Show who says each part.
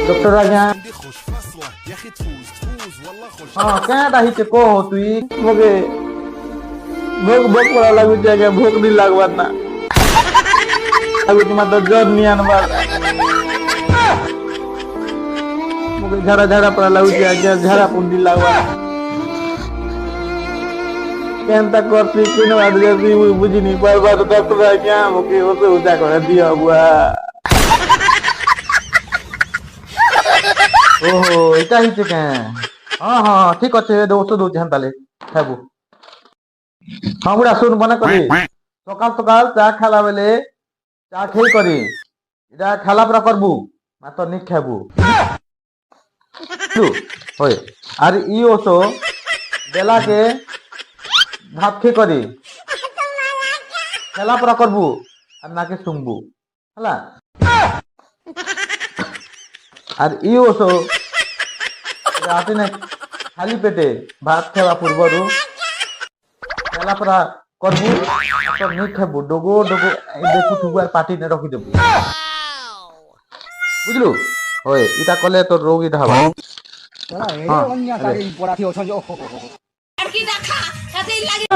Speaker 1: doctor আজ্ঞা হ্যাঁ কেন আহিছে কহ তুই মগে ভোগ ভোগ করা লাগুছে আগে ভোগ দি লাগবার না লাগুছে মাত্র জ্বর নিয়ে আনবার মগে ঝাড়া ঝাড়া পড়া লাগুছে আগে ঝাড়া পুন্ডি লাগবার কেনটা করছি কেন আজকে তুই বুঝিনি বারবার ডক্টর আজ্ঞা মুখে ওষুধ উদা করে দিও বুয়া ওহো এটা হইছে কেন হ্যাঁ হ্যাঁ ঠিক আছে ওষুধ দৌছি হ্যাঁ তাহলে খাবো হ্যাঁ বুড়া শুন মনে করি সকাল সকাল চা খেলা বেলে চা খেয়ে করি এটা খেলা পরা করবো মাত্র নিক খাবো হয় আর ই ওসো বেলাকে ভাত খেয়ে করি খেলা পরা করবো আর নাকে শুনবো হলা আর ই ওসো রাতে না খালি পেটে ভাত খাওয়া পূର୍ବরু খেলা পরা করবো তো নিক খাবো ডগো ডগো দেখু থুবু আর পাটি নে রখি দেবো বুঝলু ওই এটা করলে তোর রোগ এটা হবে
Speaker 2: আর কি দেখা তাতেই লাগে